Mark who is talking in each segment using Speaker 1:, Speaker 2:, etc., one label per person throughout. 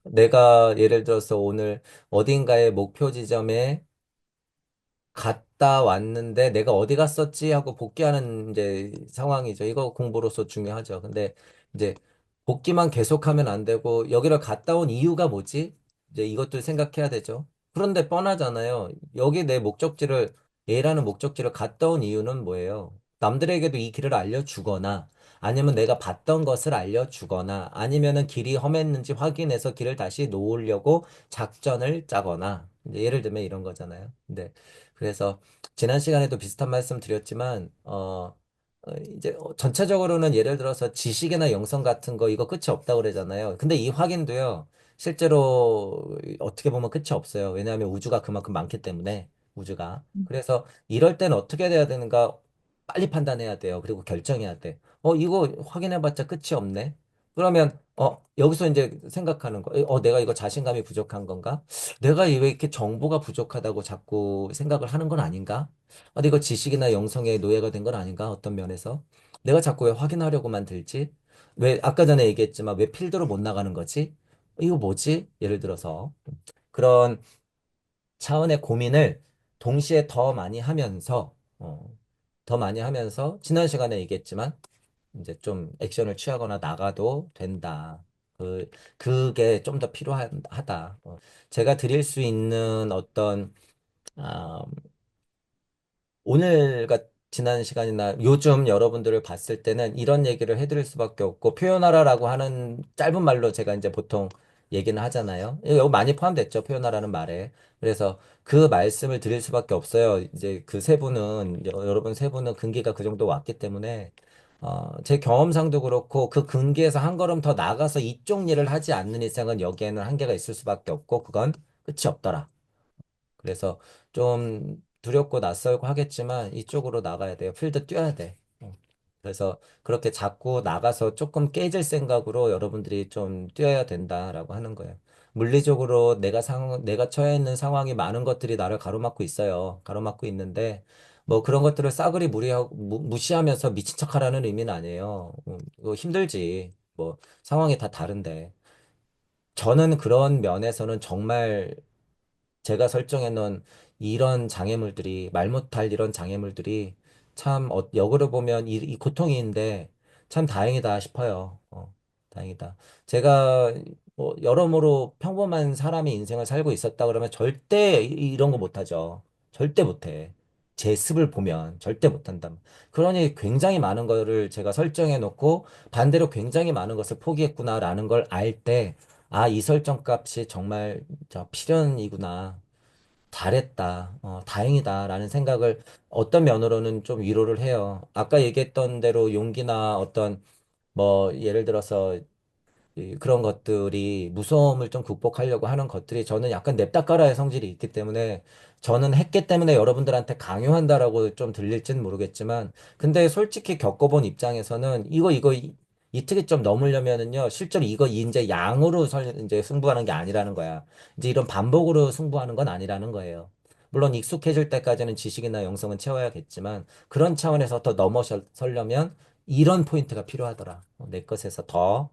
Speaker 1: 내가 예를 들어서 오늘 어딘가의 목표 지점에 갔다 왔는데 내가 어디 갔었지 하고 복귀하는 이제 상황이죠. 이거 공부로서 중요하죠. 근데 이제 복귀만 계속하면 안 되고 여기를 갔다 온 이유가 뭐지? 이제 이것도 생각해야 되죠. 그런데 뻔하잖아요. 여기 내 목적지를 A라는 목적지를 갔다 온 이유는 뭐예요? 남들에게도 이 길을 알려주거나 아니면 내가 봤던 것을 알려주거나 아니면은 길이 험했는지 확인해서 길을 다시 놓으려고 작전을 짜거나 이제 예를 들면 이런 거잖아요. 근데 그래서 지난 시간에도 비슷한 말씀 드렸지만, 이제 전체적으로는 예를 들어서 지식이나 영성 같은 거 이거 끝이 없다고 그러잖아요. 근데 이 확인도요, 실제로 어떻게 보면 끝이 없어요. 왜냐하면 우주가 그만큼 많기 때문에, 우주가. 그래서 이럴 땐 어떻게 돼야 되는가 빨리 판단해야 돼요. 그리고 결정해야 돼. 이거 확인해봤자 끝이 없네. 그러면, 여기서 이제 생각하는 거, 내가 이거 자신감이 부족한 건가? 내가 왜 이렇게 정보가 부족하다고 자꾸 생각을 하는 건 아닌가? 근데 이거 지식이나 영성의 노예가 된 건 아닌가? 어떤 면에서. 내가 자꾸 왜 확인하려고만 들지? 왜, 아까 전에 얘기했지만 왜 필드로 못 나가는 거지? 이거 뭐지? 예를 들어서. 그런 차원의 고민을 동시에 더 많이 하면서, 지난 시간에 얘기했지만, 이제 좀 액션을 취하거나 나가도 된다. 그게 좀 더 필요하다. 제가 드릴 수 있는 어떤, 아, 지난 시간이나 요즘 여러분들을 봤을 때는 이런 얘기를 해드릴 수밖에 없고, 표현하라라고 하는 짧은 말로 제가 이제 보통 얘기는 하잖아요. 여기 많이 포함됐죠, 표현하라는 말에. 그래서 그 말씀을 드릴 수밖에 없어요. 이제 그 세 분은, 여러분 세 분은 근기가 그 정도 왔기 때문에, 제 경험상도 그렇고, 그 근기에서 한 걸음 더 나가서 이쪽 일을 하지 않는 이상은 여기에는 한계가 있을 수밖에 없고, 그건 끝이 없더라. 그래서 좀 두렵고 낯설고 하겠지만 이쪽으로 나가야 돼요. 필드 뛰어야 돼. 그래서 그렇게 자꾸 나가서 조금 깨질 생각으로 여러분들이 좀 뛰어야 된다라고 하는 거예요. 물리적으로 내가 처해 있는 상황이 많은 것들이 나를 가로막고 있어요. 가로막고 있는데 뭐 그런 것들을 싸그리 무시하면서 미친 척 하라는 의미는 아니에요. 이거 힘들지. 뭐 상황이 다 다른데. 저는 그런 면에서는 정말 제가 설정해 놓은 이런 장애물들이, 말 못할 이런 장애물들이 참, 역으로 보면 이 고통인데 참 다행이다 싶어요. 다행이다. 제가 뭐 여러모로 평범한 사람의 인생을 살고 있었다 그러면 절대 이런 거 못하죠. 절대 못해. 제 습을 보면 절대 못한다. 그러니 굉장히 많은 거를 제가 설정해 놓고 반대로 굉장히 많은 것을 포기했구나라는 걸 알 때, 이 설정 값이 정말 저 필연이구나. 잘했다. 다행이다. 라는 생각을 어떤 면으로는 좀 위로를 해요. 아까 얘기했던 대로 용기나 어떤 뭐 예를 들어서 그런 것들이 무서움을 좀 극복하려고 하는 것들이 저는 약간 냅다 깔아의 성질이 있기 때문에 저는 했기 때문에 여러분들한테 강요한다라고 좀 들릴진 모르겠지만 근데 솔직히 겪어본 입장에서는 이 특이점 넘으려면은요 실제로 이거 이제 양으로 이제 승부하는 게 아니라는 거야. 이제 이런 반복으로 승부하는 건 아니라는 거예요. 물론 익숙해질 때까지는 지식이나 영성은 채워야겠지만 그런 차원에서 더 넘어서려면 이런 포인트가 필요하더라. 내 것에서 더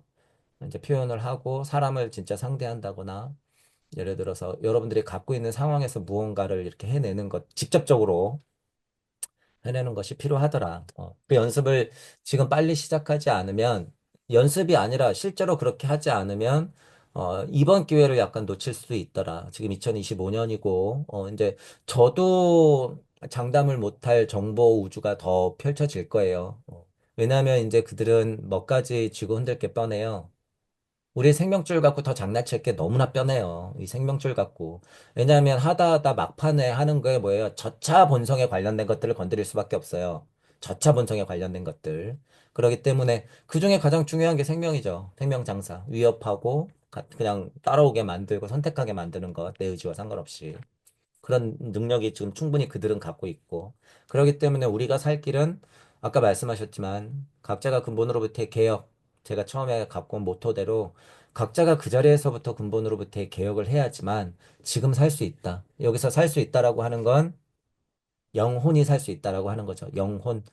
Speaker 1: 이제 표현을 하고 사람을 진짜 상대한다거나 예를 들어서 여러분들이 갖고 있는 상황에서 무언가를 이렇게 해내는 것, 직접적으로 해내는 것이 필요하더라. 그 연습을 지금 빨리 시작하지 않으면 연습이 아니라 실제로 그렇게 하지 않으면 이번 기회를 약간 놓칠 수도 있더라. 지금 2025년이고 이제 저도 장담을 못할 정보 우주가 더 펼쳐질 거예요. 왜냐하면 이제 그들은 뭐까지 쥐고 흔들 게 뻔해요. 우리 생명줄 갖고 더 장난칠 게 너무나 뻔해요. 이 생명줄 갖고. 왜냐하면 하다 하다 막판에 하는 거에 뭐예요? 저차 본성에 관련된 것들을 건드릴 수밖에 없어요. 저차 본성에 관련된 것들. 그렇기 때문에 그 중에 가장 중요한 게 생명이죠. 생명 장사. 위협하고 그냥 따라오게 만들고 선택하게 만드는 것. 내 의지와 상관없이. 그런 능력이 지금 충분히 그들은 갖고 있고. 그렇기 때문에 우리가 살 길은 아까 말씀하셨지만 각자가 근본으로부터의 개혁, 제가 처음에 갖고 온 모토대로 각자가 그 자리에서부터 근본으로부터의 개혁을 해야지만 지금 살 수 있다. 여기서 살 수 있다라고 하는 건 영혼이 살 수 있다라고 하는 거죠. 영혼.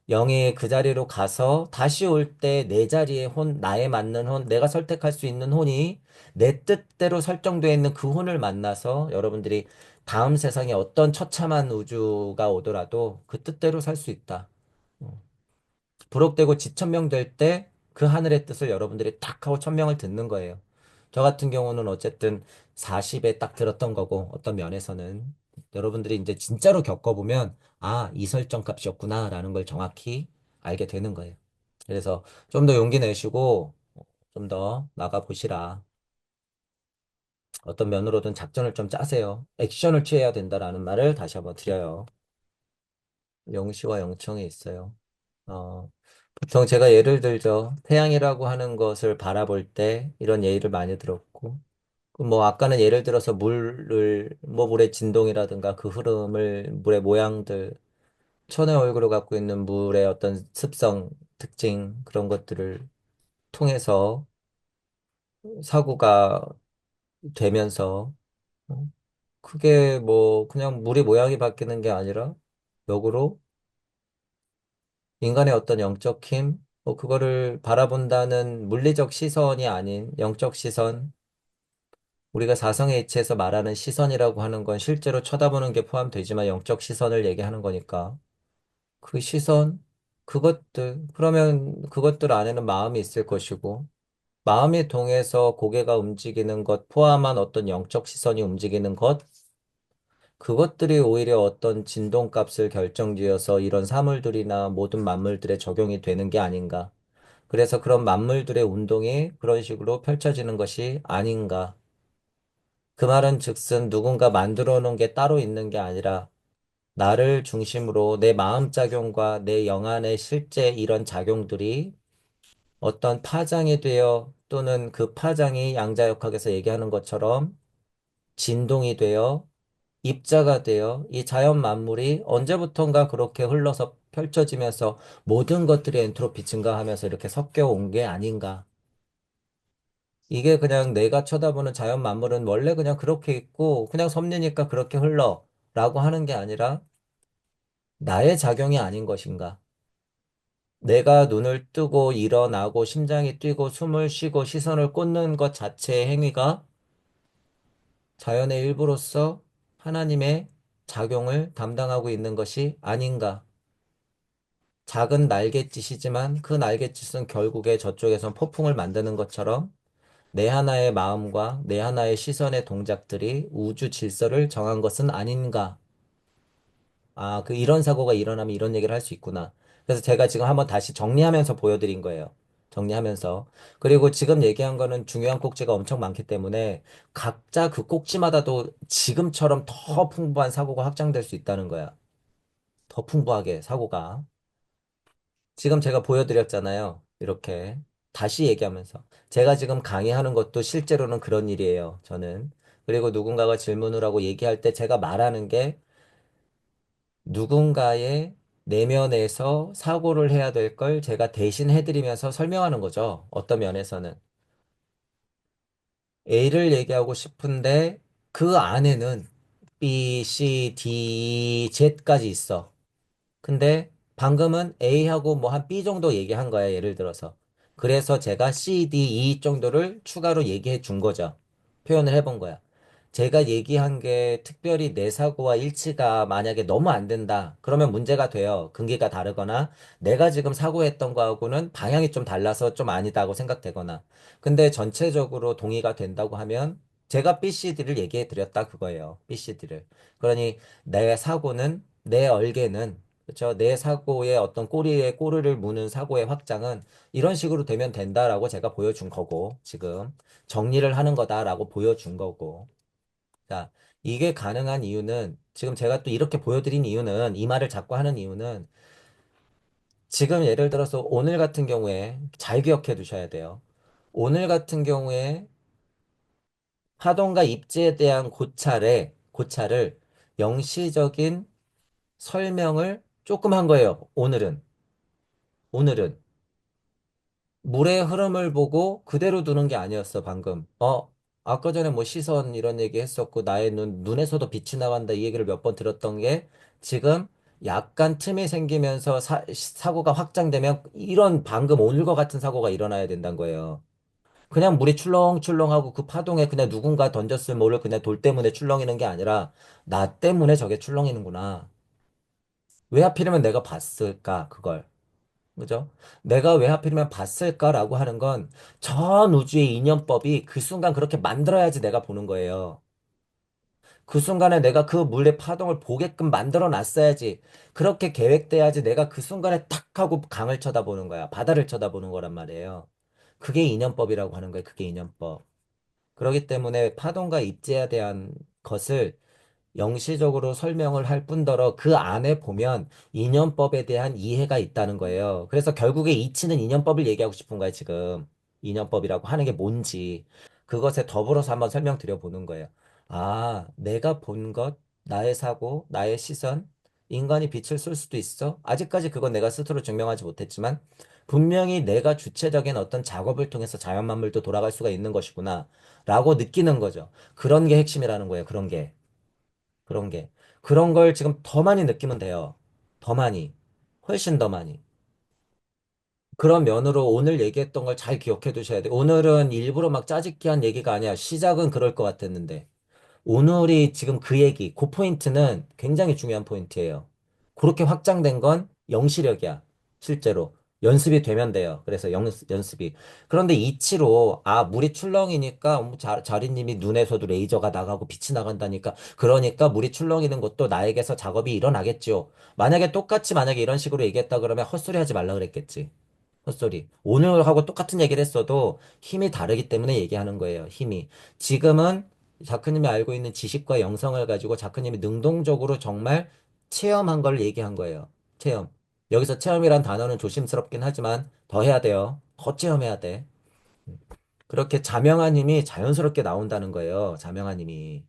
Speaker 1: 영이 그 자리로 가서 다시 올 때 내 자리의 혼, 나에 맞는 혼, 내가 선택할 수 있는 혼이 내 뜻대로 설정되어 있는 그 혼을 만나서 여러분들이 다음 세상에 어떤 처참한 우주가 오더라도 그 뜻대로 살 수 있다. 어. 부록되고 지천명 될 때 그 하늘의 뜻을 여러분들이 딱 하고 천명을 듣는 거예요. 저 같은 경우는 어쨌든 40에 딱 들었던 거고 어떤 면에서는 여러분들이 이제 진짜로 겪어보면 아, 이 설정 값이었구나라는 걸 정확히 알게 되는 거예요. 그래서 좀 더 용기 내시고 좀 더 나가보시라. 어떤 면으로든 작전을 좀 짜세요. 액션을 취해야 된다라는 말을 다시 한번 드려요. 영시와 영청이 있어요. 보통 제가 예를 들죠. 태양이라고 하는 것을 바라볼 때 이런 예를 많이 들었고, 그뭐 아까는 예를 들어서 물을, 뭐 물의 진동이라든가 그 흐름을, 물의 모양들, 천의 얼굴을 갖고 있는 물의 어떤 습성, 특징, 그런 것들을 통해서 사고가 되면서, 어, 그게 뭐 그냥 물의 모양이 바뀌는 게 아니라, 역으로 인간의 어떤 영적 힘, 뭐 그거를 바라본다는 물리적 시선이 아닌 영적 시선, 우리가 사성의 이치에서 말하는 시선이라고 하는 건 실제로 쳐다보는 게 포함되지만 영적 시선을 얘기하는 거니까 그 시선, 그것들, 그러면 그것들 안에는 마음이 있을 것이고 마음이 동해서 고개가 움직이는 것 포함한 어떤 영적 시선이 움직이는 것, 그것들이 오히려 어떤 진동값을 결정지어서 이런 사물들이나 모든 만물들에 적용이 되는 게 아닌가. 그래서 그런 만물들의 운동이 그런 식으로 펼쳐지는 것이 아닌가. 그 말은 즉슨 누군가 만들어 놓은 게 따로 있는 게 아니라 나를 중심으로 내 마음작용과 내 영안의 실제 이런 작용들이 어떤 파장이 되어 또는 그 파장이 양자역학에서 얘기하는 것처럼 진동이 되어 입자가 되어 이 자연 만물이 언제부턴가 그렇게 흘러서 펼쳐지면서 모든 것들이 엔트로피 증가하면서 이렇게 섞여 온 게 아닌가. 이게 그냥 내가 쳐다보는 자연 만물은 원래 그냥 그렇게 있고 그냥 섭리니까 그렇게 흘러 라고 하는 게 아니라 나의 작용이 아닌 것인가. 내가 눈을 뜨고 일어나고 심장이 뛰고 숨을 쉬고 시선을 꽂는 것 자체의 행위가 자연의 일부로서 하나님의 작용을 담당하고 있는 것이 아닌가. 작은 날갯짓이지만 그 날갯짓은 결국에 저쪽에선 폭풍을 만드는 것처럼 내 하나의 마음과 내 하나의 시선의 동작들이 우주 질서를 정한 것은 아닌가. 아, 그 이런 사고가 일어나면 이런 얘기를 할 수 있구나. 그래서 제가 지금 한번 다시 정리하면서 보여드린 거예요. 정리하면서. 그리고 지금 얘기한 거는 중요한 꼭지가 엄청 많기 때문에 각자 그 꼭지마다도 지금처럼 더 풍부한 사고가 확장될 수 있다는 거야. 더 풍부하게 사고가. 지금 제가 보여드렸잖아요. 이렇게. 다시 얘기하면서. 제가 지금 강의하는 것도 실제로는 그런 일이에요. 저는. 그리고 누군가가 질문을 하고 얘기할 때 제가 말하는 게 누군가의 내면에서 사고를 해야 될 걸 제가 대신 해드리면서 설명하는 거죠. 어떤 면에서는. A를 얘기하고 싶은데 그 안에는 B, C, D, Z까지 있어. 근데 방금은 A하고 뭐 한 B 정도 얘기한 거야, 예를 들어서. 그래서 제가 C, D, E 정도를 추가로 얘기해 준 거죠. 표현을 해본 거야. 제가 얘기한 게 특별히 내 사고와 일치가 만약에 너무 안 된다. 그러면 문제가 돼요. 근기가 다르거나 내가 지금 사고했던 거하고는 방향이 좀 달라서 좀 아니다고 생각되거나. 근데 전체적으로 동의가 된다고 하면 제가 BCD를 얘기해 드렸다 그거예요. BCD를. 그러니 내 사고는 내 얼개는 그렇죠. 내 사고의 어떤 꼬리에 꼬리를 무는 사고의 확장은 이런 식으로 되면 된다라고 제가 보여준 거고, 지금 정리를 하는 거다라고 보여준 거고. 자, 이게 가능한 이유는 지금 제가 또 이렇게 보여드린 이유는 이 말을 자꾸 하는 이유는 지금 예를 들어서 오늘 같은 경우에 잘 기억해 두셔야 돼요. 오늘 같은 경우에 파동과 입지에 대한 고찰을 영시적인 설명을 조금 한 거예요. 오늘은. 물의 흐름을 보고 그대로 두는 게 아니었어, 방금. 아까 전에 뭐 시선 이런 얘기 했었고, 나의 눈에서도 빛이 나간다 이 얘기를 몇 번 들었던 게 지금 약간 틈이 생기면서 사고가 확장되면 이런 방금 오늘과 같은 사고가 일어나야 된다는 거예요. 그냥 물이 출렁출렁하고 그 파동에 그냥 누군가 던졌을 모를 그냥 돌 때문에 출렁이는 게 아니라 나 때문에 저게 출렁이는구나. 왜 하필이면 내가 봤을까, 그걸. 그죠? 내가 왜 하필이면 봤을까라고 하는 건 전 우주의 인연법이 그 순간 그렇게 만들어야지 내가 보는 거예요. 그 순간에 내가 그 물의 파동을 보게끔 만들어 놨어야지. 그렇게 계획돼야지 내가 그 순간에 탁 하고 강을 쳐다보는 거야. 바다를 쳐다보는 거란 말이에요. 그게 인연법이라고 하는 거예요. 그게 인연법. 그렇기 때문에 파동과 입자에 대한 것을 영시적으로 설명을 할 뿐더러 그 안에 보면 인연법에 대한 이해가 있다는 거예요. 그래서 결국에 이치는 인연법을 얘기하고 싶은 거예요, 지금. 인연법이라고 하는 게 뭔지. 그것에 더불어서 한번 설명드려 보는 거예요. 아, 내가 본 것, 나의 사고, 나의 시선, 인간이 빛을 쏠 수도 있어. 아직까지 그건 내가 스스로 증명하지 못했지만, 분명히 내가 주체적인 어떤 작업을 통해서 자연 만물도 돌아갈 수가 있는 것이구나. 라고 느끼는 거죠. 그런 게 핵심이라는 거예요, 그런 게. 그런 게. 그런 걸 지금 더 많이 느끼면 돼요. 더 많이. 훨씬 더 많이. 그런 면으로 오늘 얘기했던 걸 잘 기억해 두셔야 돼요. 오늘은 일부러 막 짜집기 한 얘기가 아니야. 시작은 그럴 것 같았는데. 오늘이 지금 그 얘기, 그 포인트는 굉장히 중요한 포인트예요. 그렇게 확장된 건 영시력이야. 실제로. 연습이 되면 돼요. 그래서 연습이. 그런데 이치로, 아, 물이 출렁이니까 자리님이 눈에서도 레이저가 나가고 빛이 나간다니까. 그러니까 물이 출렁이는 것도 나에게서 작업이 일어나겠죠. 만약에 이런 식으로 얘기했다 그러면 헛소리 하지 말라 그랬겠지. 헛소리. 오늘하고 똑같은 얘기를 했어도 힘이 다르기 때문에 얘기하는 거예요. 힘이. 지금은 자크님이 알고 있는 지식과 영성을 가지고 자크님이 능동적으로 정말 체험한 걸 얘기한 거예요. 체험. 여기서 체험이란 단어는 조심스럽긴 하지만 더 해야 돼요. 더 체험해야 돼. 그렇게 자명한 힘이 자연스럽게 나온다는 거예요. 자명한 힘이.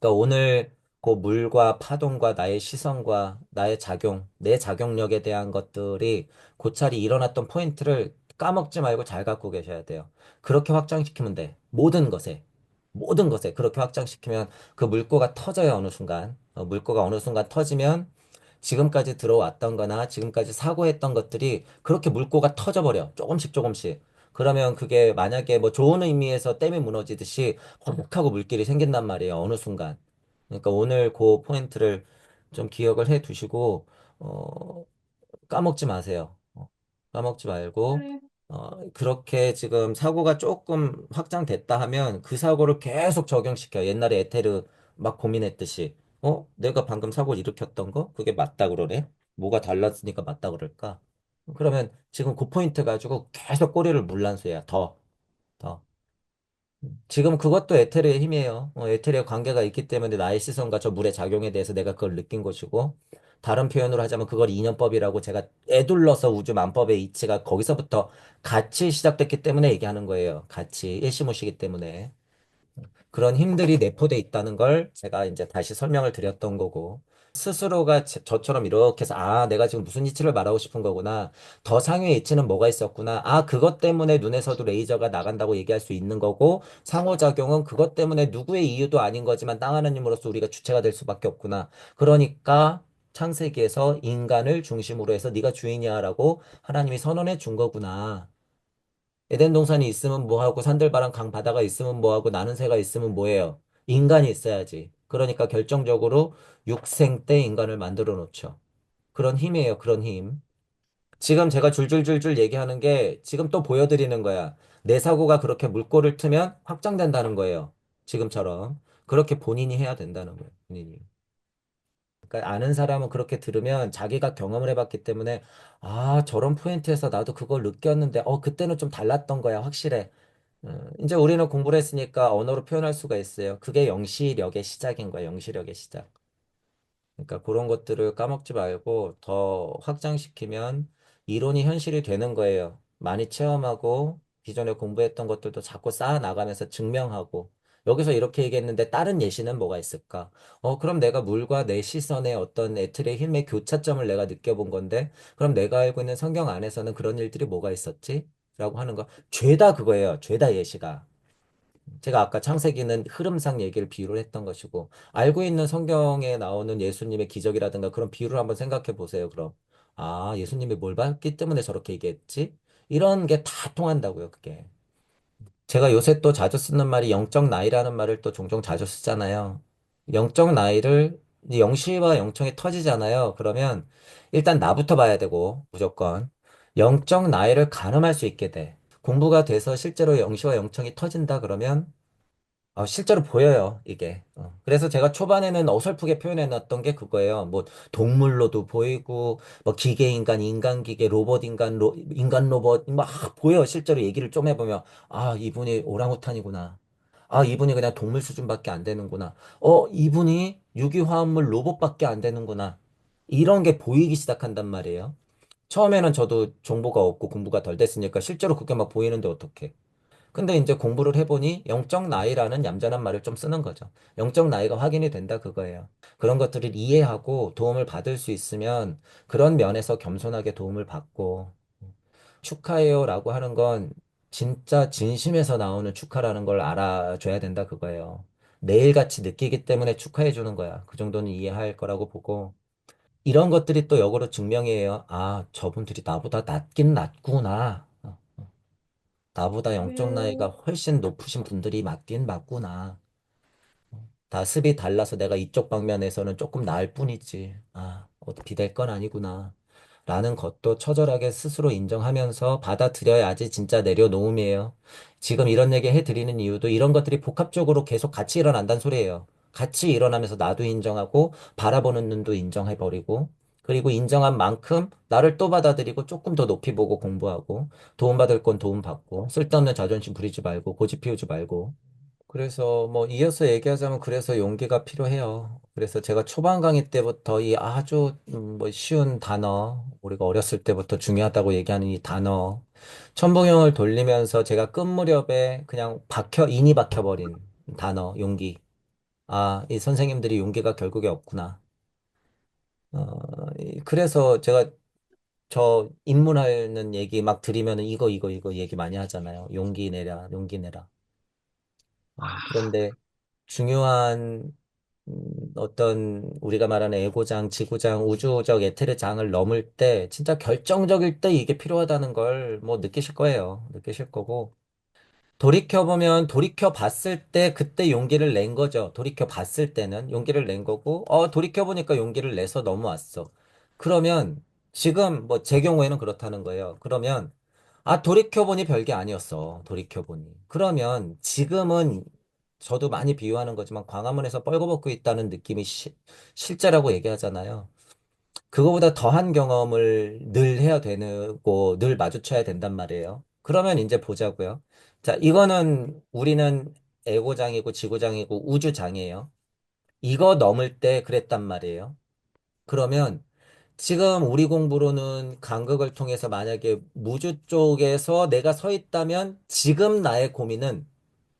Speaker 1: 그러니까 오늘 그 물과 파동과 나의 시선과 나의 작용, 내 작용력에 대한 것들이 고찰이 일어났던 포인트를 까먹지 말고 잘 갖고 계셔야 돼요. 그렇게 확장시키면 돼. 모든 것에. 모든 것에 그렇게 확장시키면 그 물꼬가 터져요, 어느 순간. 물꼬가 어느 순간 터지면 지금까지 들어왔던 거나 지금까지 사고했던 것들이 그렇게 물꼬가 터져버려. 조금씩 조금씩. 그러면 그게 만약에 뭐 좋은 의미에서 댐이 무너지듯이 확하고 물길이 생긴단 말이에요. 어느 순간. 그러니까 오늘 그 포인트를 좀 기억을 해 두시고, 까먹지 마세요. 까먹지 말고, 그렇게 지금 사고가 조금 확장됐다 하면 그 사고를 계속 적용시켜요. 옛날에 에테르 막 고민했듯이. 내가 방금 사고 일으켰던 거? 그게 맞다 그러네? 뭐가 달랐으니까 맞다 그럴까? 그러면 지금 그 포인트 가지고 계속 꼬리를 물란수야. 더. 지금 그것도 에테르의 힘이에요. 에테르의 관계가 있기 때문에 나의 시선과 저 물의 작용에 대해서 내가 그걸 느낀 것이고, 다른 표현으로 하자면 그걸 인연법이라고 제가 애둘러서 우주 만법의 이치가 거기서부터 같이 시작됐기 때문에 얘기하는 거예요. 같이 일시무시기 때문에. 그런 힘들이 내포돼 있다는 걸 제가 이제 다시 설명을 드렸던 거고, 스스로가 저처럼 이렇게 해서, 아, 내가 지금 무슨 이치를 말하고 싶은 거구나. 더 상위의 이치는 뭐가 있었구나. 아, 그것 때문에 눈에서도 레이저가 나간다고 얘기할 수 있는 거고, 상호작용은 그것 때문에 누구의 이유도 아닌 거지만 땅 하나님으로서 우리가 주체가 될 수밖에 없구나. 그러니까 창세기에서 인간을 중심으로 해서 네가 주인이야라고 하나님이 선언해 준 거구나. 에덴 동산이 있으면 뭐하고 산들바람 강 바다가 있으면 뭐하고 나는 새가 있으면 뭐해요? 인간이 있어야지. 그러니까 결정적으로 육생 때 인간을 만들어 놓죠. 그런 힘이에요. 그런 힘. 지금 제가 줄줄줄줄 얘기하는 게 지금 또 보여드리는 거야. 내 사고가 그렇게 물꼬를 트면 확장된다는 거예요. 지금처럼. 그렇게 본인이 해야 된다는 거예요. 본인이. 그러니까 아는 사람은 그렇게 들으면 자기가 경험을 해봤기 때문에 아, 저런 포인트에서 나도 그걸 느꼈는데 그때는 좀 달랐던 거야. 확실해. 이제 우리는 공부를 했으니까 언어로 표현할 수가 있어요. 그게 영시력의 시작인 거야, 영시력의 시작. 그러니까 그런 것들을 까먹지 말고 더 확장시키면 이론이 현실이 되는 거예요. 많이 체험하고 기존에 공부했던 것들도 자꾸 쌓아 나가면서 증명하고 여기서 이렇게 얘기했는데 다른 예시는 뭐가 있을까? 그럼 내가 물과 내 시선의 어떤 애틀의 힘의 교차점을 내가 느껴본 건데 그럼 내가 알고 있는 성경 안에서는 그런 일들이 뭐가 있었지? 라고 하는 거. 죄다 그거예요. 죄다 예시가. 제가 아까 창세기는 흐름상 얘기를 비유를 했던 것이고, 알고 있는 성경에 나오는 예수님의 기적이라든가 그런 비유를 한번 생각해 보세요, 그럼. 아, 예수님이 뭘 봤기 때문에 저렇게 얘기했지? 이런 게 다 통한다고요, 그게. 제가 요새 또 자주 쓰는 말이 영적 나이라는 말을 또 종종 자주 쓰잖아요. 영적 나이를, 영시와 영청이 터지잖아요. 그러면 일단 나부터 봐야 되고, 무조건. 영적 나이를 가늠할 수 있게 돼. 공부가 돼서 실제로 영시와 영청이 터진다 그러면 실제로 보여요, 이게. 그래서 제가 초반에는 어설프게 표현해놨던 게 그거예요. 뭐, 동물로도 보이고, 뭐, 기계인간, 인간기계, 로봇인간, 인간 로봇, 막 보여. 실제로 얘기를 좀 해보면, 아, 이분이 오랑우탄이구나. 아, 이분이 그냥 동물 수준밖에 안 되는구나. 이분이 유기화합물 로봇밖에 안 되는구나. 이런 게 보이기 시작한단 말이에요. 처음에는 저도 정보가 없고 공부가 덜 됐으니까 실제로 그게 막 보이는데 어떡해. 근데 이제 공부를 해보니 영적 나이라는 얌전한 말을 좀 쓰는 거죠. 영적 나이가 확인이 된다 그거예요. 그런 것들을 이해하고 도움을 받을 수 있으면 그런 면에서 겸손하게 도움을 받고 축하해요라고 하는 건 진짜 진심에서 나오는 축하라는 걸 알아줘야 된다 그거예요. 매일같이 느끼기 때문에 축하해 주는 거야. 그 정도는 이해할 거라고 보고 이런 것들이 또 역으로 증명이에요. 아, 저분들이 나보다 낫긴 낫구나. 나보다 영적 나이가
Speaker 2: 음,
Speaker 1: 훨씬 높으신 분들이 맞긴 맞구나. 다 습이 달라서 내가 이쪽 방면에서는 조금 나을 뿐이지. 아, 비될 건 아니구나. 라는 것도 처절하게 스스로 인정하면서 받아들여야지 진짜 내려놓음이에요. 지금 이런 얘기 해드리는 이유도 이런 것들이 복합적으로 계속 같이 일어난다는 소리예요. 같이 일어나면서 나도 인정하고 바라보는 눈도 인정해버리고 그리고 인정한 만큼 나를 또 받아들이고 조금 더 높이 보고 공부하고 도움받을 건 도움받고 쓸데없는 자존심 부리지 말고 고집 피우지 말고 그래서 뭐 이어서 얘기하자면 그래서 용기가 필요해요. 그래서 제가 초반 강의 때부터 이 아주 뭐 쉬운 단어, 우리가 어렸을 때부터 중요하다고 얘기하는 이 단어, 천봉형을 돌리면서 제가 끝 무렵에 그냥 인이 박혀버린 단어, 용기. 아, 이 선생님들이 용기가 결국에 없구나. 그래서 제가 저 입문하는 얘기 막 드리면은 이거 얘기 많이 하잖아요. 용기 내라, 용기 내라. 그런데 중요한 어떤 우리가 말하는 에고장, 지구장, 우주적 에테르 장을 넘을 때 진짜 결정적일 때 이게 필요하다는 걸 뭐 느끼실 거예요. 느끼실 거고. 돌이켜보면 돌이켜 봤을 때 그때 용기를 낸 거죠. 돌이켜 봤을 때는 용기를 낸 거고, 돌이켜보니까 용기를 내서 넘어왔어. 그러면 지금 뭐 제 경우에는 그렇다는 거예요. 그러면 돌이켜보니 별게 아니었어. 돌이켜보니. 그러면 지금은 저도 많이 비유하는 거지만 광화문에서 뻘거벗고 있다는 느낌이 실제라고 얘기하잖아요. 그거보다 더한 경험을 늘 해야 되고 늘 마주쳐야 된단 말이에요. 그러면 이제 보자고요. 자, 이거는 우리는 에고장이고 지구장이고 우주장이에요. 이거 넘을 때 그랬단 말이에요. 그러면 지금 우리 공부로는 간극을 통해서 만약에 무주 쪽에서 내가 서 있다면 지금 나의 고민은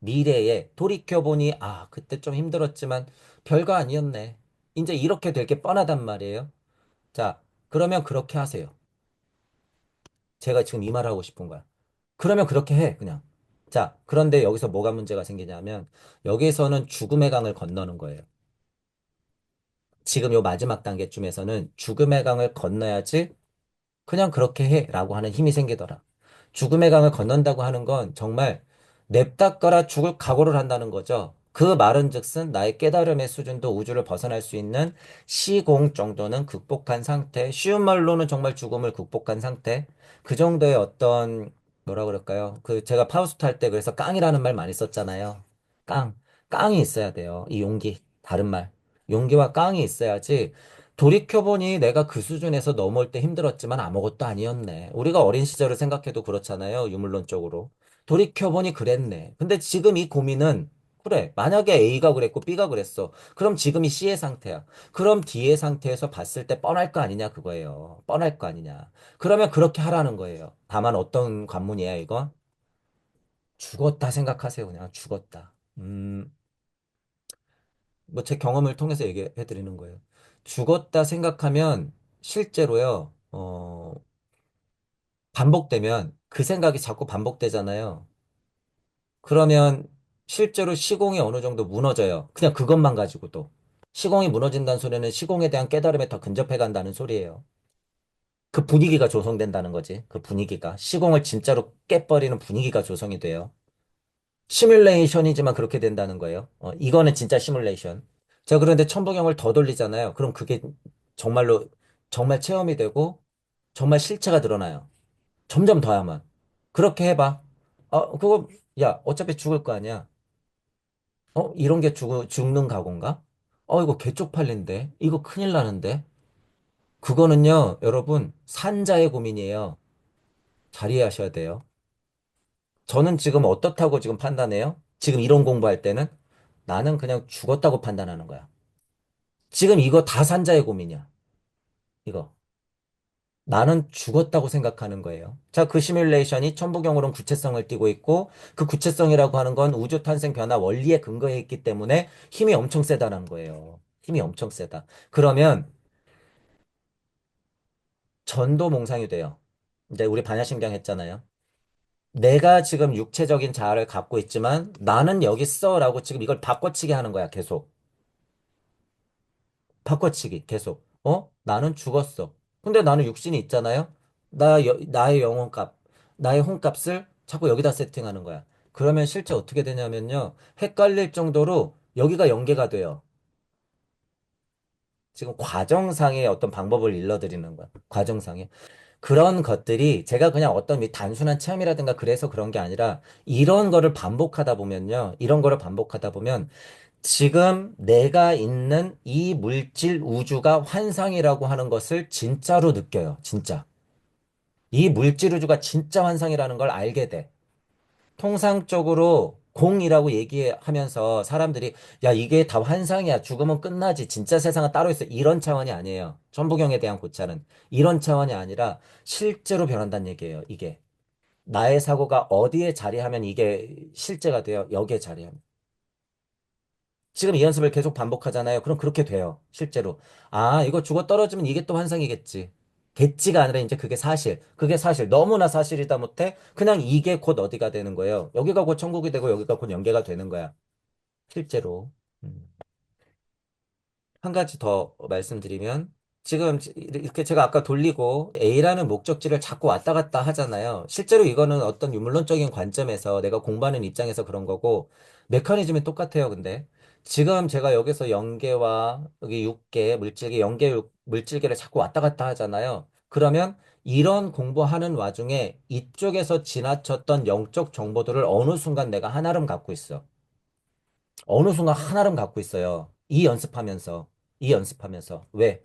Speaker 1: 미래에 돌이켜보니 그때 좀 힘들었지만 별거 아니었네. 이제 이렇게 될 게 뻔하단 말이에요. 자, 그러면 그렇게 하세요. 제가 지금 이 말을 하고 싶은 거야. 그러면 그렇게 해, 그냥. 자, 그런데 여기서 뭐가 문제가 생기냐면, 여기서는 죽음의 강을 건너는 거예요. 지금 요 마지막 단계쯤에서는 죽음의 강을 건너야지 그냥 그렇게 해 라고 하는 힘이 생기더라. 죽음의 강을 건넌다고 하는 건 정말 냅다 죽을 각오를 한다는 거죠. 그 말은즉슨 나의 깨달음의 수준도 우주를 벗어날 수 있는 시공 정도는 극복한 상태, 쉬운 말로는 정말 죽음을 극복한 상태, 그 정도의 어떤 뭐라 그럴까요? 그 제가 파우스트 할 때 그래서 깡이라는 말 많이 썼잖아요. 깡, 깡이 있어야 돼요. 이 용기, 다른 말. 용기와 깡이 있어야지 돌이켜보니 내가 그 수준에서 넘어올 때 힘들었지만 아무것도 아니었네. 우리가 어린 시절을 생각해도 그렇잖아요. 유물론적으로. 돌이켜보니 그랬네. 근데 지금 이 고민은 그래. 만약에 A가 그랬고 B가 그랬어. 그럼 지금이 C의 상태야. 그럼 D의 상태에서 봤을 때 뻔할 거 아니냐 그거예요. 뻔할 거 아니냐. 그러면 그렇게 하라는 거예요. 다만 어떤 관문이야 이거? 죽었다 생각하세요. 그냥 죽었다. 뭐 제 경험을 통해서 얘기해 드리는 거예요. 죽었다 생각하면 실제로요, 반복되면 그 생각이 자꾸 반복되잖아요. 그러면 실제로 시공이 어느 정도 무너져요. 그냥 그것만 가지고도. 시공이 무너진다는 소리는 시공에 대한 깨달음에 더 근접해 간다는 소리예요. 그 분위기가 조성된다는 거지. 그 분위기가. 시공을 진짜로 깨버리는 분위기가 조성이 돼요. 시뮬레이션이지만 그렇게 된다는 거예요. 이거는 진짜 시뮬레이션. 자, 그런데 천부경을 더 돌리잖아요. 그럼 그게 정말로, 정말 체험이 되고, 정말 실체가 드러나요. 점점 더야만. 그렇게 해봐. 그거, 야, 어차피 죽을 거 아니야. 이런 게 죽는 각오인가? 이거 개 쪽팔린데? 이거 큰일 나는데? 그거는요, 여러분, 산자의 고민이에요. 잘 이해하셔야 돼요. 저는 지금 어떻다고 지금 판단해요? 지금 이론 공부할 때는? 나는 그냥 죽었다고 판단하는 거야. 지금 이거 다 산자의 고민이야. 이거. 나는 죽었다고 생각하는 거예요. 자, 그 시뮬레이션이 천부경으로는 구체성을 띠고 있고, 그 구체성이라고 하는 건 우주 탄생 변화 원리에 근거해 있기 때문에 힘이 엄청 세다는 거예요. 힘이 엄청 세다. 그러면 전도몽상이 돼요. 이제 우리 반야심경 했잖아요. 내가 지금 육체적인 자아를 갖고 있지만 나는 여기 있어라고 지금 이걸 바꿔치기 하는 거야, 계속. 바꿔치기, 계속. 나는 죽었어. 근데 나는 육신이 있잖아요? 나의 영혼값, 나의 혼값을 자꾸 여기다 세팅하는 거야. 그러면 실제 어떻게 되냐면요. 헷갈릴 정도로 여기가 연계가 돼요. 지금 과정상의 어떤 방법을 일러드리는 거야. 과정상에. 그런 것들이 제가 그냥 어떤 단순한 체험이라든가 그래서 그런 게 아니라 이런 거를 반복하다 보면요. 이런 거를 반복하다 보면 지금 내가 있는 이 물질 우주가 환상이라고 하는 것을 진짜로 느껴요. 진짜. 이 물질 우주가 진짜 환상이라는 걸 알게 돼. 통상적으로 공이라고 얘기하면서 사람들이 야, 이게 다 환상이야. 죽으면 끝나지. 진짜 세상은 따로 있어. 이런 차원이 아니에요. 천부경에 대한 고찰은. 이런 차원이 아니라 실제로 변한다는 얘기예요. 이게. 나의 사고가 어디에 자리하면 이게 실제가 돼요. 여기에 자리하면. 지금 이 연습을 계속 반복하잖아요. 그럼 그렇게 돼요. 실제로. 이거 죽어 떨어지면 이게 또 환상이겠지. 겠지가 아니라 이제 그게 사실. 그게 사실. 너무나 사실이다 못해 그냥 이게 곧 어디가 되는 거예요. 여기가 곧 천국이 되고 여기가 곧 연계가 되는 거야. 실제로. 음. 한 가지 더 말씀드리면 지금 이렇게 제가 아까 돌리고 A라는 목적지를 자꾸 왔다 갔다 하잖아요. 실제로 이거는 어떤 유물론적인 관점에서 내가 공부하는 입장에서 그런 거고 메커니즘이 똑같아요. 근데 지금 제가 여기서 영계와 여기 육계, 물질계, 물질계를 자꾸 왔다 갔다 하잖아요. 그러면 이런 공부하는 와중에 이쪽에서 지나쳤던 영적 정보들을 어느 순간 내가 하나름 갖고 있어. 어느 순간 하나름 갖고 있어요. 이 연습하면서. 왜?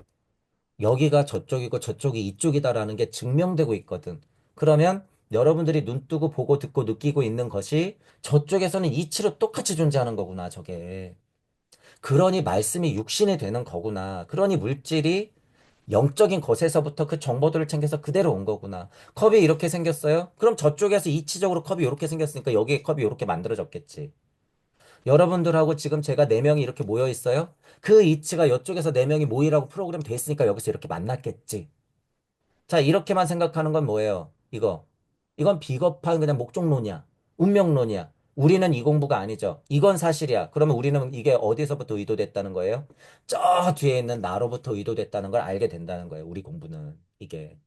Speaker 1: 여기가 저쪽이고 저쪽이 이쪽이다라는 게 증명되고 있거든. 그러면 여러분들이 눈 뜨고 보고 듣고 느끼고 있는 것이 저쪽에서는 이치로 똑같이 존재하는 거구나, 저게. 그러니 말씀이 육신이 되는 거구나. 그러니 물질이 영적인 것에서부터 그 정보들을 챙겨서 그대로 온 거구나. 컵이 이렇게 생겼어요? 그럼 저쪽에서 이치적으로 컵이 이렇게 생겼으니까 여기에 컵이 이렇게 만들어졌겠지. 여러분들하고 지금 제가 네 명이 이렇게 모여 있어요. 그 이치가 이쪽에서 네 명이 모이라고 프로그램 돼 있으니까 여기서 이렇게 만났겠지. 자, 이렇게만 생각하는 건 뭐예요? 이건 비겁한 그냥 목적론이야. 운명론이야. 우리는 이 공부가 아니죠. 이건 사실이야. 그러면 우리는 이게 어디서부터 의도됐다는 거예요? 저 뒤에 있는 나로부터 의도됐다는 걸 알게 된다는 거예요. 우리 공부는. 이게.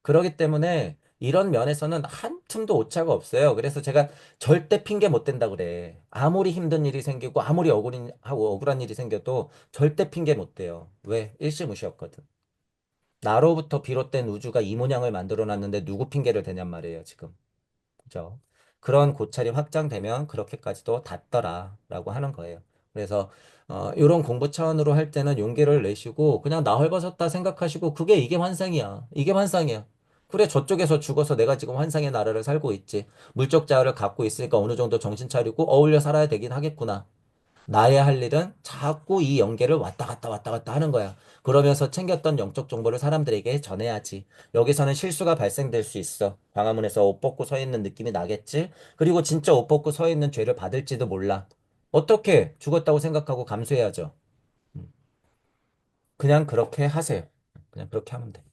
Speaker 1: 그러기 때문에 이런 면에서는 한 틈도 오차가 없어요. 그래서 제가 절대 핑계 못 댄다 그래. 아무리 힘든 일이 생기고 아무리 억울한 일이 생겨도 절대 핑계 못 대요. 왜? 일시무시였거든. 나로부터 비롯된 우주가 이 모양을 만들어 놨는데 누구 핑계를 대냔 말이에요, 지금. 그죠? 그런 고찰이 확장되면 그렇게까지도 닿더라라고 하는 거예요. 그래서 이런 공부 차원으로 할 때는 용기를 내시고 그냥 나 헐벗었다 생각하시고 그게 이게 환상이야. 이게 환상이야. 그래 저쪽에서 죽어서 내가 지금 환상의 나라를 살고 있지. 물적 자아를 갖고 있으니까 어느 정도 정신 차리고 어울려 살아야 되긴 하겠구나. 나의 할 일은 자꾸 이 연계를 왔다 갔다 왔다 갔다 하는 거야. 그러면서 챙겼던 영적 정보를 사람들에게 전해야지. 여기서는 실수가 발생될 수 있어. 광화문에서 옷 벗고 서 있는 느낌이 나겠지? 그리고 진짜 옷 벗고 서 있는 죄를 받을지도 몰라. 어떻게 죽었다고 생각하고 감수해야죠. 그냥 그렇게 하세요. 그냥 그렇게 하면 돼.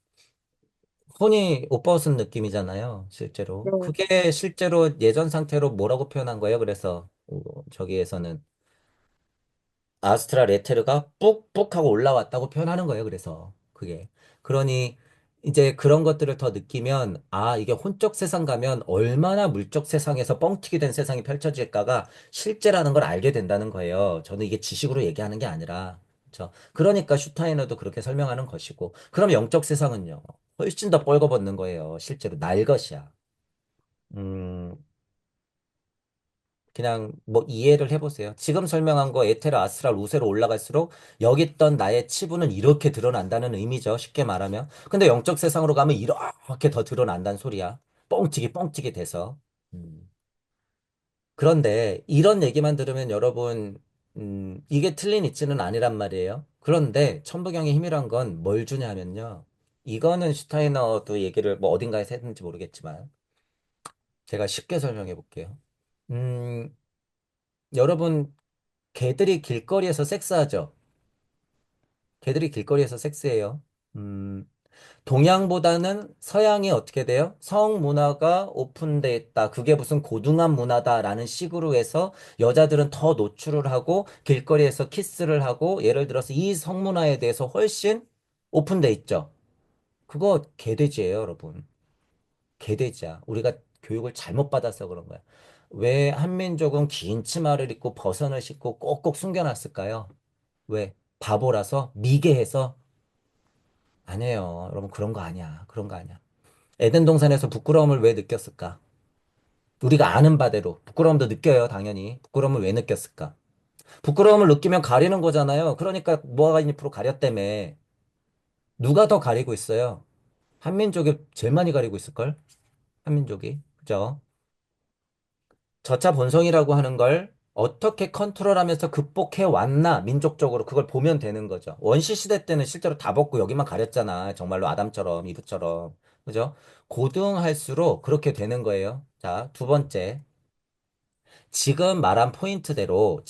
Speaker 1: 혼이 오빠 옷은 느낌이잖아요, 실제로.
Speaker 2: 네.
Speaker 1: 그게 실제로 예전 상태로 뭐라고 표현한 거예요? 그래서, 저기에서는. 아스트랄 에테르가 뿍뿍 하고 올라왔다고 표현하는 거예요. 그래서 그게. 그러니 이제 그런 것들을 더 느끼면 아, 이게 혼적 세상 가면 얼마나 물적 세상에서 뻥튀기 된 세상이 펼쳐질까가 실제라는 걸 알게 된다는 거예요. 저는 이게 지식으로 얘기하는 게 아니라. 그렇죠? 그러니까 슈타이너도 그렇게 설명하는 것이고. 그럼 영적 세상은요. 훨씬 더 뻘거벗는 거예요. 실제로 날 것이야. 음, 그냥 뭐 이해를 해보세요. 지금 설명한 거 에테르, 아스트랄, 우세로 올라갈수록 여기 있던 나의 치부는 이렇게 드러난다는 의미죠. 쉽게 말하면. 근데 영적 세상으로 가면 이렇게 더 드러난다는 소리야. 뻥튀기 뻥튀기 돼서. 음. 그런데 이런 얘기만 들으면 여러분 이게 틀린 이치는 아니란 말이에요. 그런데 천부경의 힘이란 건 뭘 주냐면요. 이거는 슈타이너도 얘기를 뭐 어딘가에서 했는지 모르겠지만 제가 쉽게 설명해 볼게요. 음, 여러분 개들이 길거리에서 섹스하죠. 개들이 길거리에서 섹스해요. 음, 동양보다는 서양이 어떻게 돼요? 성문화가 오픈돼 있다. 그게 무슨 고등한 문화다라는 식으로 해서 여자들은 더 노출을 하고 길거리에서 키스를 하고 예를 들어서 이 성문화에 대해서 훨씬 오픈돼 있죠. 그거 개돼지예요, 여러분. 개돼지야. 우리가 교육을 잘못 받아서 그런 거야. 왜 한민족은 긴 치마를 입고 버선을 신고 꼭꼭 숨겨놨을까요? 왜? 바보라서? 미개해서? 아니에요. 여러분, 그런 거 아니야. 그런 거 아니야. 에덴 동산에서 부끄러움을 왜 느꼈을까? 우리가 아는 바대로. 부끄러움도 느껴요, 당연히. 부끄러움을 왜 느꼈을까? 부끄러움을 느끼면 가리는 거잖아요. 그러니까 무화과 잎으로 가렸다며. 누가 더 가리고 있어요? 한민족이 제일 많이 가리고 있을걸? 한민족이. 그죠? 저차 본성이라고 하는 걸 어떻게 컨트롤하면서 극복해 왔나 민족적으로 그걸 보면 되는 거죠. 원시 시대 때는 실제로 다 벗고 여기만 가렸잖아. 정말로 아담처럼 이브처럼. 그죠? 고등할수록 그렇게 되는 거예요. 자, 두 번째. 지금 말한 포인트대로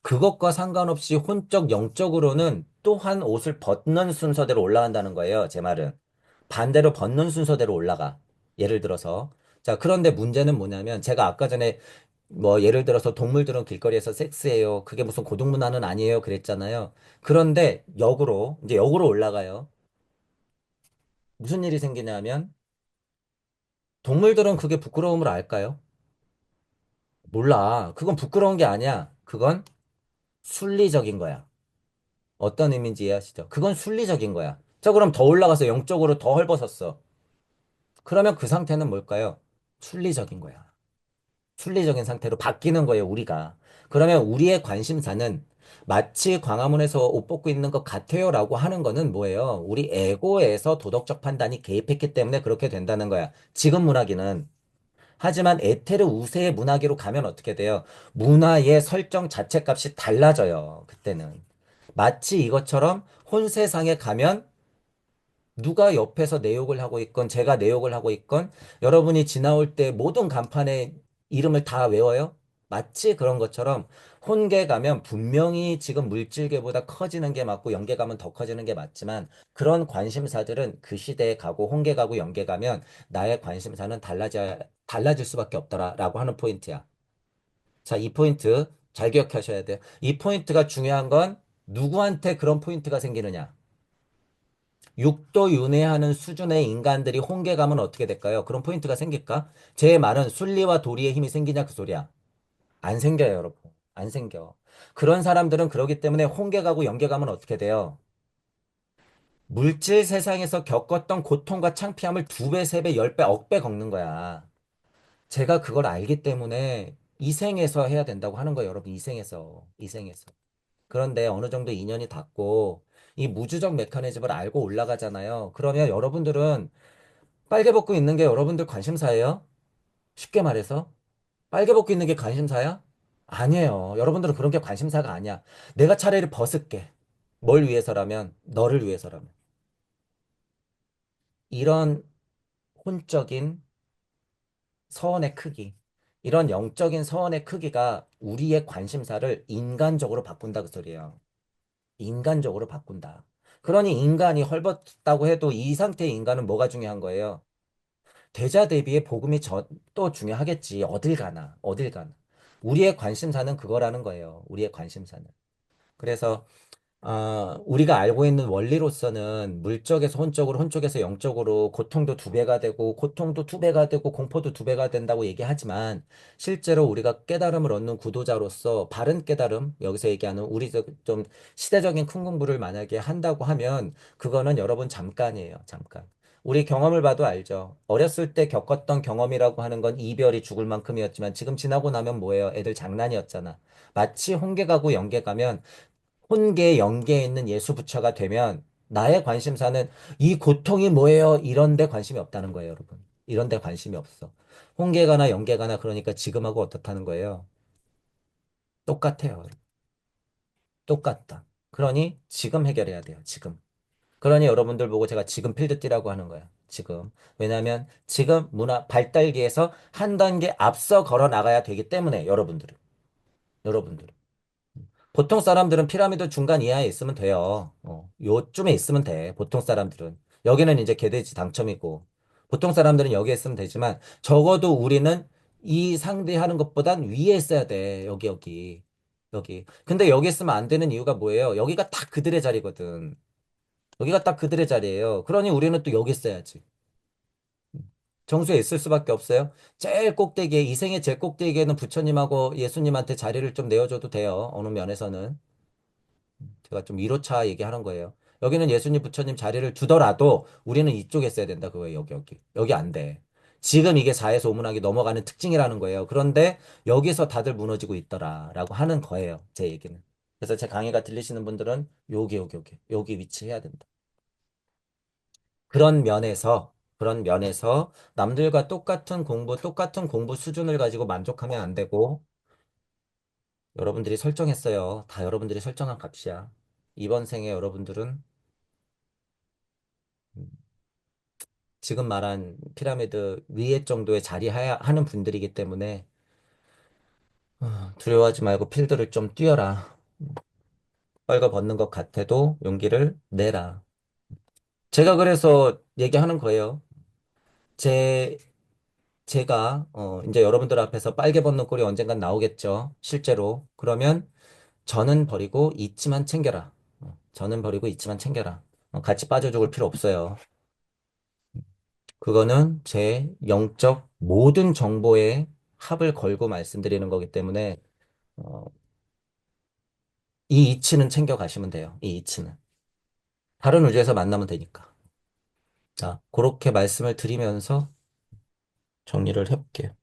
Speaker 1: 그것과 상관없이 혼적 영적으로는 또한 옷을 벗는 순서대로 올라간다는 거예요. 제 말은. 반대로 벗는 순서대로 올라가. 예를 들어서. 자, 그런데 문제는 뭐냐면 제가 아까 전에 뭐 예를 들어서 동물들은 길거리에서 섹스해요. 그게 무슨 고등문화는 아니에요. 그랬잖아요. 그런데 역으로 이제 역으로 올라가요. 무슨 일이 생기냐면 동물들은 그게 부끄러움을 알까요? 몰라. 그건 부끄러운 게 아니야. 그건 순리적인 거야. 어떤 의미인지 이해하시죠? 그건 순리적인 거야. 자, 그럼 더 올라가서 영적으로 더 헐벗었어. 그러면 그 상태는 뭘까요? 순리적인 거야. 순리적인 상태로 바뀌는 거예요, 우리가. 그러면 우리의 관심사는 마치 광화문에서 옷 벗고 있는 것 같아요라고 하는 거는 뭐예요? 우리 에고에서 도덕적 판단이 개입했기 때문에 그렇게 된다는 거야. 지금 문화기는. 하지만 에테르 우세의 문화기로 가면 어떻게 돼요? 문화의 설정 자체 값이 달라져요, 그때는. 마치 이것처럼 혼 세상에 가면 누가 옆에서 내 욕을 하고 있건 제가 내 욕을 하고 있건 여러분이 지나올 때 모든 간판에 이름을 다 외워요? 마치 그런 것처럼 혼계 가면 분명히 지금 물질계보다 커지는 게 맞고 연계 가면 더 커지는 게 맞지만 그런 관심사들은 그 시대에 가고 혼계 가고 연계 가면 나의 관심사는 달라질 수밖에 없더라라고 하는 포인트야. 자, 이 포인트 잘 기억하셔야 돼요. 이 포인트가 중요한 건 누구한테 그런 포인트가 생기느냐? 육도 윤회하는 수준의 인간들이 홍계 가면 어떻게 될까요? 그런 포인트가 생길까? 제 말은 순리와 도리의 힘이 생기냐 그 소리야. 안 생겨요, 여러분. 안 생겨. 그런 사람들은 그러기 때문에 홍계 가고 연계 가면 어떻게 돼요? 물질 세상에서 겪었던 고통과 창피함을 두 배, 세 배, 열 배, 억 배 겪는 거야. 제가 그걸 알기 때문에 이생에서 해야 된다고 하는 거예요, 여러분. 이생에서. 이생에서. 그런데 어느 정도 인연이 닿고 이 무주적 메커니즘을 알고 올라가잖아요. 그러면 여러분들은 빨개 벗고 있는 게 여러분들 관심사예요? 쉽게 말해서. 빨개 벗고 있는 게 관심사야? 아니에요. 여러분들은 그런 게 관심사가 아니야. 내가 차라리 벗을게. 뭘 위해서라면? 너를 위해서라면. 이런 혼적인 서원의 크기, 이런 영적인 서원의 크기가 우리의 관심사를 인간적으로 바꾼다 그 소리예요. 인간적으로 바꾼다. 그러니 인간이 헐벗다고 해도 이 상태의 인간은 뭐가 중요한 거예요? 대자 대비의 복음이 또 중요하겠지. 어딜 가나, 어딜 가나. 우리의 관심사는 그거라는 거예요. 우리의 관심사는. 그래서 우리가 알고 있는 원리로서는 물적에서 혼적으로, 혼적에서 영적으로 고통도 두 배가 되고, 고통도 두 배가 되고, 공포도 두 배가 된다고 얘기하지만, 실제로 우리가 깨달음을 얻는 구도자로서 바른 깨달음, 여기서 얘기하는 우리 좀 시대적인 큰 공부를 만약에 한다고 하면, 그거는 여러분 잠깐이에요, 잠깐. 우리 경험을 봐도 알죠. 어렸을 때 겪었던 경험이라고 하는 건 이별이 죽을 만큼이었지만, 지금 지나고 나면 뭐예요? 애들 장난이었잖아. 마치 홍게 가고 연계 가면 혼계, 연계에 있는 예수 부처가 되면 나의 관심사는 이 고통이 뭐예요? 이런 데 관심이 없다는 거예요, 여러분. 이런 데 관심이 없어. 홍계가나 연계가나 그러니까 지금하고 어떻다는 거예요? 똑같아요. 똑같다. 그러니 지금 해결해야 돼요, 지금. 그러니 여러분들 보고 제가 지금 필드 뛰라고 하는 거예요. 지금. 왜냐하면 지금 문화 발달기에서 한 단계 앞서 걸어 나가야 되기 때문에 여러분들은. 여러분들은. 보통 사람들은 피라미드 중간 이하에 있으면 돼요. 요쯤에 있으면 돼. 보통 사람들은. 여기는 이제 개돼지 당첨이고. 보통 사람들은 여기에 있으면 되지만 적어도 우리는 이 상대하는 것보단 위에 있어야 돼. 여기, 여기. 여기. 근데 여기 있으면 안 되는 이유가 뭐예요? 여기가 딱 그들의 자리거든. 여기가 딱 그들의 자리예요. 그러니 우리는 또 여기 있어야지. 정수에 있을 수밖에 없어요. 제일 꼭대기에, 이 생의 제일 꼭대기에는 부처님하고 예수님한테 자리를 좀 내어줘도 돼요. 어느 면에서는. 제가 좀 1호차 얘기하는 거예요. 여기는 예수님, 부처님 자리를 두더라도 우리는 이쪽에 있어야 된다. 그거예요. 여기, 여기. 여기 안 돼. 지금 이게 4에서 5문학이 넘어가는 특징이라는 거예요. 그런데 여기서 다들 무너지고 있더라라고 하는 거예요. 제 얘기는. 그래서 제 강의가 들리시는 분들은 여기, 여기, 여기. 여기 위치해야 된다. 그런 면에서 남들과 똑같은 공부 수준을 가지고 만족하면 안 되고 여러분들이 설정했어요. 다 여러분들이 설정한 값이야. 이번 생에 여러분들은 음, 지금 말한 피라미드 위에 정도에 자리하는 분들이기 때문에 두려워하지 말고 필드를 좀 뛰어라. 떨거 벗는 것 같아도 용기를 내라. 제가 그래서 얘기하는 거예요. 제, 제가, 이제 여러분들 앞에서 빨개 벗는 꼴이 언젠간 나오겠죠. 실제로. 그러면 저는 버리고 잊지만 챙겨라. 저는 버리고 잊지만 챙겨라. 같이 빠져 죽을 필요 없어요. 그거는 제 영적 모든 정보에 합을 걸고 말씀드리는 거기 때문에 어, 이 이치는 챙겨 가시면 돼요. 이 이치는. 다른 우주에서 만나면 되니까. 자, 그렇게 말씀을 드리면서 정리를 해볼게요.